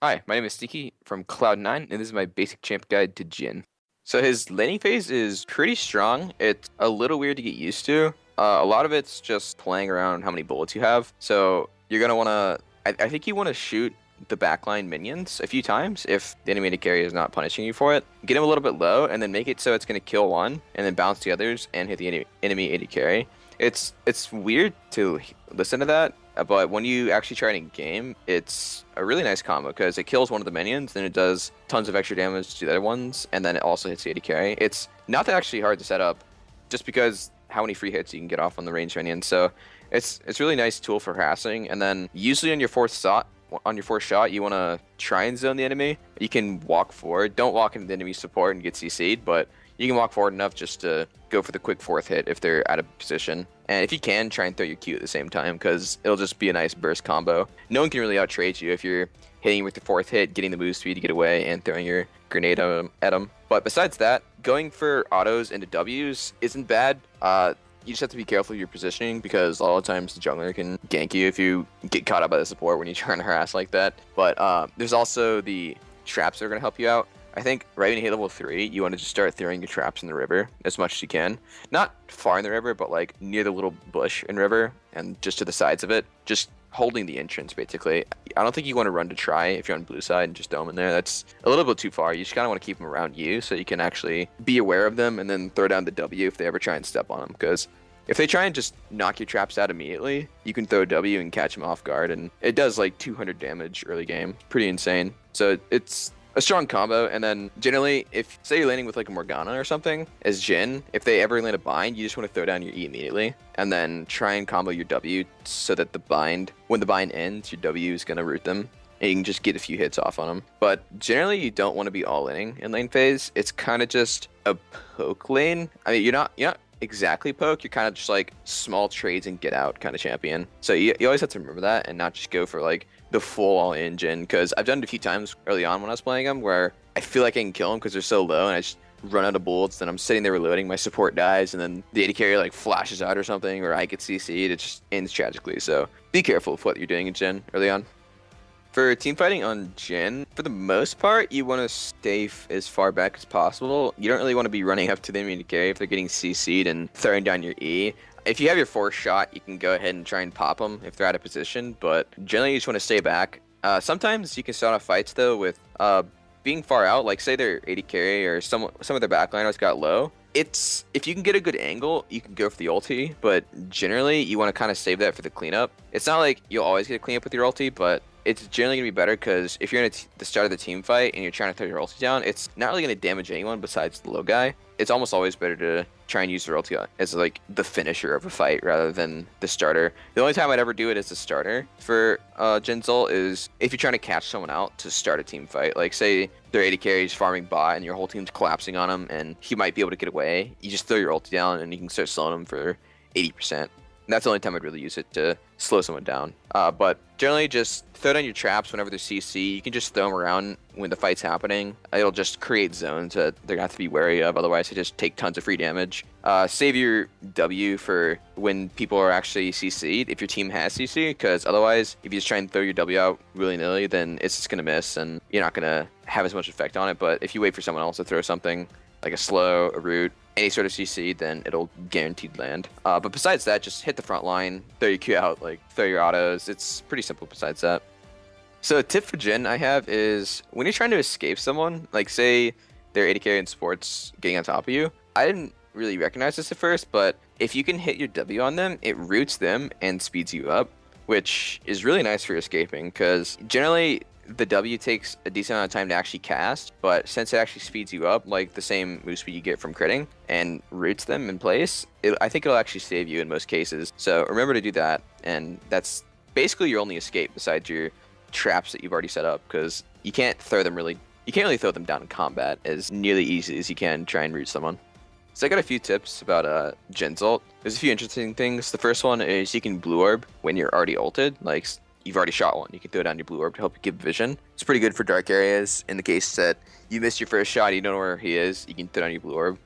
Hi, my name is Sneaky from Cloud9, and this is my basic champ guide to Jhin. So his laning phase is pretty strong. It's a little weird to get used to. A lot of it's just playing around how many bullets you have. So you're gonna wanna, I think you wanna shoot the backline minions a few times if the enemy AD carry is not punishing you for it. Get him a little bit low, and then make it so it's gonna kill one, and then bounce the others and hit the enemy AD carry. It's weird to listen to that, but when you actually try it in game, it's a really nice combo because it kills one of the minions, then it does tons of extra damage to the other ones, and then it also hits the AD carry. It's not that actually hard to set up, just because how many free hits you can get off on the ranged minions. So it's really nice tool for harassing. And then usually on your fourth shot, you want to try and zone the enemy. You can walk forward. Don't walk into the enemy support and get CC'd, but you can walk forward enough just to go for the quick fourth hit if they're out of position. And if you can, try and throw your Q at the same time, because it'll just be a nice burst combo. No one can really out-trade you if you're hitting with the fourth hit, getting the move speed to get away, and throwing your grenade at them. But besides that, going for autos into Ws isn't bad. You just have to be careful of your positioning, because a lot of times the jungler can gank you if you get caught up by the support when you're trying to harass like that. But there's also the traps that are going to help you out. I think right when you hit level 3, you want to just start throwing your traps in the river as much as you can. Not far in the river, but like near the little bush in river and just to the sides of it. Just holding the entrance, basically. I don't think you want to run to try if you're on blue side and just throw them in there. That's a little bit too far. You just kind of want to keep them around you so you can actually be aware of them and then throw down the W if they ever try and step on them. Because if they try and just knock your traps out immediately, you can throw W and catch them off guard. And it does like 200 damage early game. Pretty insane. So it's a strong combo. And then generally, if say you're landing with like a Morgana or something as Jhin, if they ever land a bind, you just want to throw down your E immediately and then try and combo your W so that when the bind ends, your W is going to root them and you can just get a few hits off on them. But generally, you don't want to be all inning in lane phase. It's kind of just a poke lane. I mean, you're not exactly poke. You're kind of just like small trades and get out kind of champion. So you always have to remember that and not just go for like the full all in Jhin, because I've done it a few times early on when I was playing them where I feel like I can kill them because they're so low and I just run out of bullets. Then I'm sitting there reloading, my support dies, and then the AD carry like flashes out or something, or I get CC'd. It just ends tragically. So be careful with what you're doing in Jhin early on. For team fighting on Jhin, for the most part, you want to stay as far back as possible. You don't really want to be running up to them to carry if they're getting CC'd and throwing down your E. If you have your fourth shot, you can go ahead and try and pop them if they're out of position, but generally you just want to stay back. Sometimes you can start off fights though with being far out, like say they're AD carry or some of their backliners got low. If you can get a good angle, you can go for the ulti, but generally you want to kind of save that for the cleanup. It's not like you'll always get a cleanup with your ulti, but it's generally going to be better because if you're in the start of the team fight and you're trying to throw your ulti down, it's not really going to damage anyone besides the low guy. It's almost always better to try and use your ulti as like the finisher of a fight rather than the starter. The only time I'd ever do it as a starter for Jhin's ult is if you're trying to catch someone out to start a team fight. Like say their AD carries farming bot and your whole team's collapsing on him and he might be able to get away. You just throw your ulti down and you can start slowing him for 80%. And that's the only time I'd really use it to slow someone down. But generally, just throw down your traps whenever they're CC. You can just throw them around when the fight's happening. It'll just create zones that they're going to have to be wary of. Otherwise, they just take tons of free damage. Save your W for when people are actually CC'd, if your team has CC, because otherwise, if you just try and throw your W out willy-nilly, then it's just going to miss, and you're not going to have as much effect on it. But if you wait for someone else to throw something, like a slow, a root, any sort of CC, then it'll guaranteed land. But besides that, just hit the front line, throw your Q out, like throw your autos. It's pretty simple besides that. So a tip for Jhin I have is when you're trying to escape someone, like say they're AD carry in sports getting on top of you. I didn't really recognize this at first, but if you can hit your W on them, it roots them and speeds you up, which is really nice for escaping because generally the W takes a decent amount of time to actually cast, but since it actually speeds you up, like the same move speed you get from critting, and roots them in place, I think it'll actually save you in most cases. So remember to do that, and that's basically your only escape besides your traps that you've already set up, because you can't really throw them down in combat as nearly easy as you can try and root someone. So I got a few tips about Jhin's ult. There's a few interesting things. The first one is you can blue orb when you're already ulted, like you've already shot one. You can throw down your blue orb to help you give vision. It's pretty good for dark areas. In the case that you missed your first shot, you don't know where he is, you can throw down your blue orb.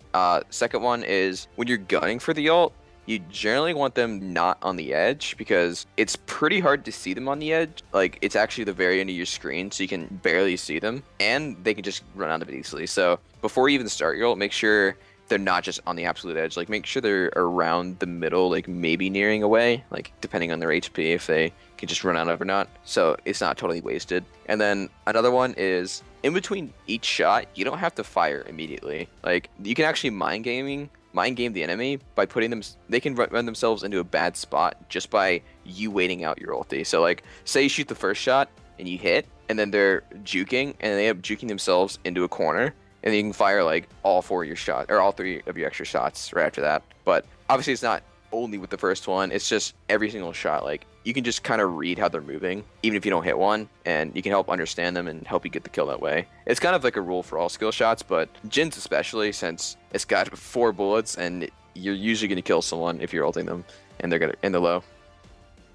Second one is when you're gunning for the ult, you generally want them not on the edge because it's pretty hard to see them on the edge. Like, it's actually the very end of your screen, so you can barely see them, and they can just run out of it easily. So before you even start your ult, make sure they're not just on the absolute edge. Like, make sure they're around the middle, like maybe nearing away, like depending on their HP, if they can just run out of or not. So it's not totally wasted. And then another one is in between each shot, you don't have to fire immediately. Like, you can actually mind game the enemy by putting them. They can run themselves into a bad spot just by you waiting out your ulti. So like, say you shoot the first shot and you hit, and then they're juking, and they end up juking themselves into a corner. And then you can fire like all 4 of your shots, or all 3 of your extra shots right after that. But obviously it's not only with the first one, it's just every single shot. Like, you can just kind of read how they're moving, even if you don't hit one, and you can help understand them and help you get the kill that way. It's kind of like a rule for all skill shots, but Jhin's especially, since it's got 4 bullets, and you're usually going to kill someone if you're ulting them, and they're gonna in the low.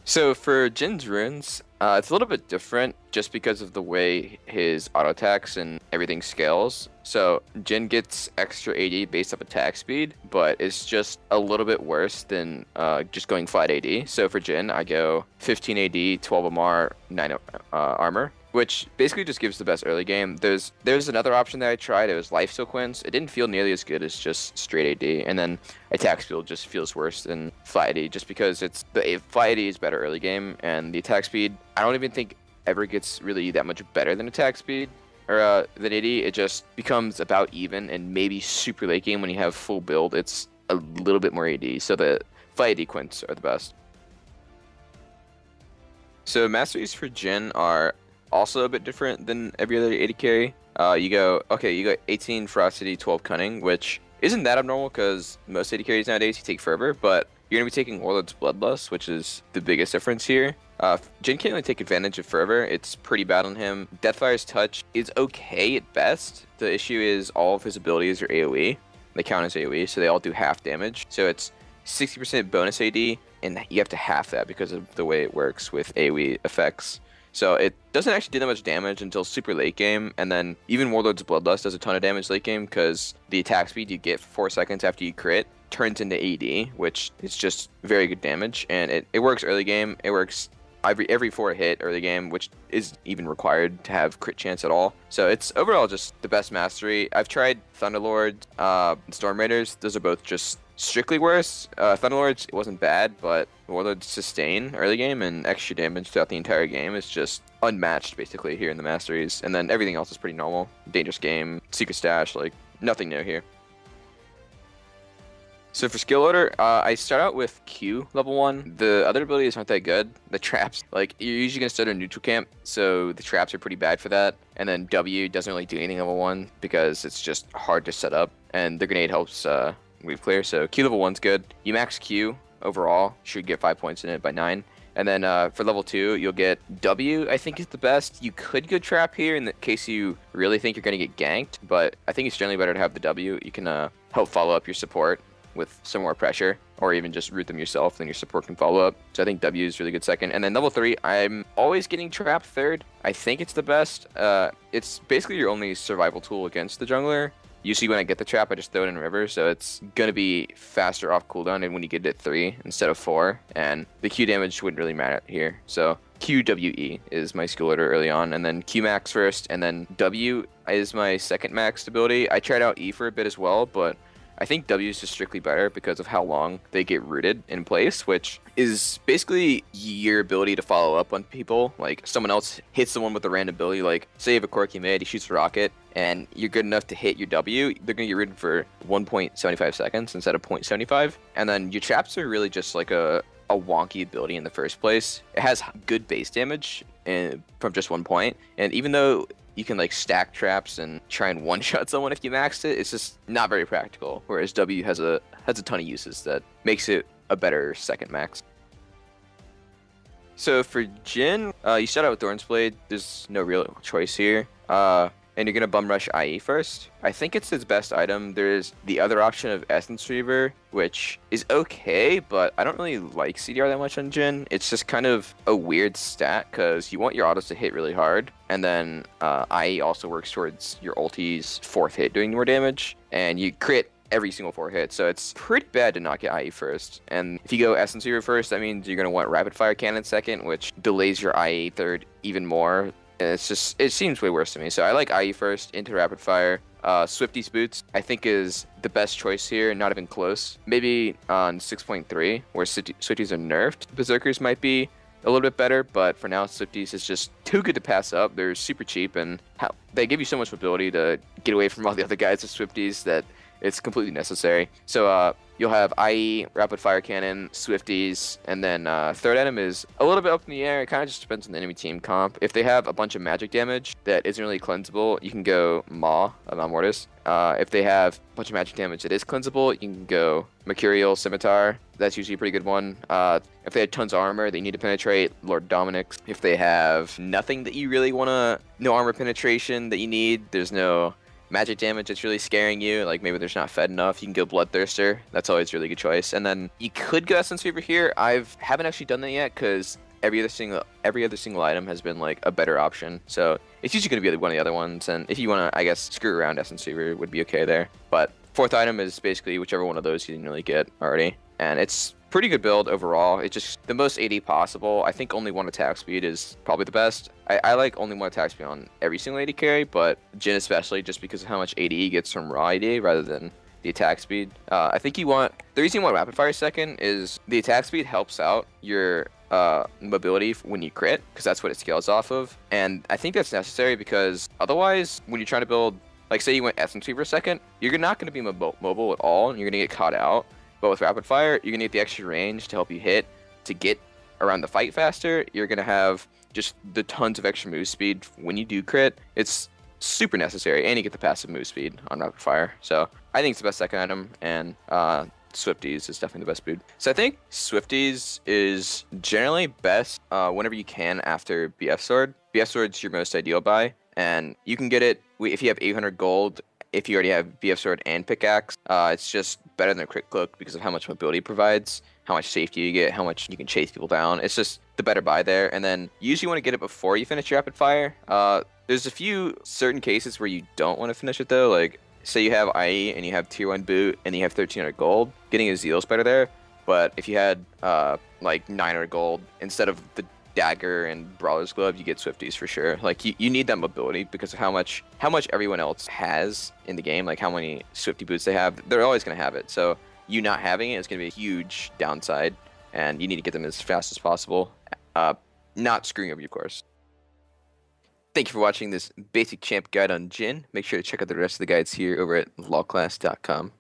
So for Jhin's runes, it's a little bit different just because of the way his auto attacks and everything scales. So Jhin gets extra AD based off attack speed, but it's just a little bit worse than just going flat AD. So for Jhin, I go 15 AD, 12 MR, 9 armor, which basically just gives the best early game. There's another option that I tried. It was lifesteal quints. It didn't feel nearly as good as just straight AD, and then attack speed just feels worse than flat AD, just because flat AD is better early game, and the attack speed I don't even think ever gets really that much better than attack speed or than AD. It just becomes about even, and maybe super late game when you have full build, it's a little bit more AD. So the flat AD quints are the best. So masteries for Jhin are also a bit different than every other AD carry. You go 18 ferocity, 12 cunning, which isn't that abnormal because most AD carries nowadays you take fervor, but you're gonna be taking Warlord's Bloodlust, which is the biggest difference here. Jhin can't really take advantage of fervor. It's pretty bad on him. Deathfire's touch is okay at best. The issue is all of his abilities are AoE. They count as AoE, so they all do half damage. So it's 60% bonus AD, and you have to half that because of the way it works with AoE effects. So it doesn't actually do that much damage until super late game, and then even Warlord's Bloodlust does a ton of damage late game because the attack speed you get 4 seconds after you crit turns into AD, which is just very good damage, and it works early game. It works every 4 hit early game, which is even required to have crit chance at all. So it's overall just the best mastery. I've tried Thunderlord, Storm Raiders. Those are both just strictly worse. Thunderlords, it wasn't bad, but Warlord's sustain early game and extra damage throughout the entire game is just unmatched basically here in the masteries. And then everything else is pretty normal. Dangerous game, secret stash, like nothing new here. So for skill order, I start out with Q level 1. The other abilities aren't that good. The traps, like, you're usually going to start a neutral camp, so the traps are pretty bad for that. And then W doesn't really do anything level 1 because it's just hard to set up, and the grenade helps weave clear, so Q level 1's good. You max Q overall, should get 5 points in it by 9. And then for level 2, you'll get W, I think is the best. You could go trap here in the case you really think you're going to get ganked, but I think it's generally better to have the W. You can help follow up your support with some more pressure, or even just root them yourself, then your support can follow up. So I think W is really good second. And then level 3, I'm always getting trapped third. I think it's the best. It's basically your only survival tool against the jungler. Usually when I get the trap, I just throw it in river, so it's going to be faster off cooldown and when you get it at 3 instead of 4, and the Q damage wouldn't really matter here. So QWE is my skill order early on, and then Q max first, and then W is my second max ability. I tried out E for a bit as well, but I think W is just strictly better because of how long they get rooted in place, which is basically your ability to follow up on people. Like, someone else hits someone with a random ability, like, say you have a quirky mid, he shoots a rocket, and you're good enough to hit your W, they're going to get rooted for 1.75 seconds instead of 0.75. And then your traps are really just like a wonky ability in the first place. It has good base damage from just 1 point, and even though you can like stack traps and try and one-shot someone if you maxed it, it's just not very practical. Whereas W has a ton of uses that makes it a better second max. So for Jhin, you start out with Thorn's Blade. There's no real choice here. And you're gonna bum rush IE first. I think it's his best item. There's the other option of Essence Reaver, which is okay, but I don't really like CDR that much on Jhin. It's just kind of a weird stat because you want your autos to hit really hard, and then IE also works towards your ulti's 4th hit doing more damage, and you crit every single 4 hits. So it's pretty bad to not get IE first. And if you go Essence Reaver first, that means you're going to want Rapid Fire Cannon second, which delays your IE third even more. And it seems way worse to me. So I like IE first into Rapid Fire. Swifty's Boots, I think, is the best choice here, not even close. Maybe on 6.3, where Swifties are nerfed, Berserkers might be a little bit better, but for now, Swifties is just too good to pass up. They're super cheap, and they give you so much mobility to get away from all the other guys with Swifties that it's completely necessary. So you'll have IE, Rapid Fire Cannon, Swifties, and then third item is a little bit up in the air. It kind of just depends on the enemy team comp. If they have a bunch of magic damage that isn't really cleansable, you can go Maw, Mortis. If they have a bunch of magic damage that is cleansable, you can go Mercurial, Scimitar. That's usually a pretty good one. If they had tons of armor, they need to penetrate Lord Dominic's. If they have nothing that you really want to, no armor penetration that you need, there's no magic damage that's really scaring you, like maybe there's not fed enough, you can go Bloodthirster. That's always a really good choice. And then you could go Essence Reaver here. Haven't actually done that yet because every other single item has been like a better option. So it's usually going to be one of the other ones. And if you want to, I guess, screw around, Essence Reaver would be okay there. But fourth item is basically whichever one of those you didn't really get already. And it's pretty good build overall. It's just the most AD possible. I think only one attack speed is probably the best. I like only one attack speed on every single AD carry, but Jhin especially, just because of how much AD he gets from raw AD rather than the attack speed. I think the reason you want Rapid Fire second is the attack speed helps out your mobility when you crit, because that's what it scales off of. And I think that's necessary because otherwise, when you're trying to build, like say you went Essence Reaver second, you're not going to be mobile at all, and you're going to get caught out. But with Rapid Fire, you're going to get the extra range to help you hit, to get around the fight faster. You're going to have just the tons of extra move speed when you do crit. It's super necessary, and you get the passive move speed on Rapid Fire. So I think it's the best second item, and Swifties is definitely the best boot. So I think Swifties is generally best whenever you can after BF Sword. BF Sword's your most ideal buy, and you can get it if you have 800 gold. If you already have BF Sword and Pickaxe, it's just better than a Crit Cloak because of how much mobility it provides, how much safety you get, how much you can chase people down. It's just the better buy there. And then you usually want to get it before you finish your Rapid Fire. There's a few certain cases where you don't want to finish it though. Like say you have IE and you have tier 1 boot and you have 1300 gold, getting a Zeal is better there. But if you had like 900 gold instead of the Dagger and Brawler's Glove, you get Swifties for sure. Like you need that mobility because of how much everyone else has in the game, like how many Swifty boots they have. They're always going to have it. So you not having it is going to be a huge downside, and you need to get them as fast as possible, not screwing up your course. Thank you for watching this basic champ guide on Jhin. Make sure to check out the rest of the guides here over at lawclass.com.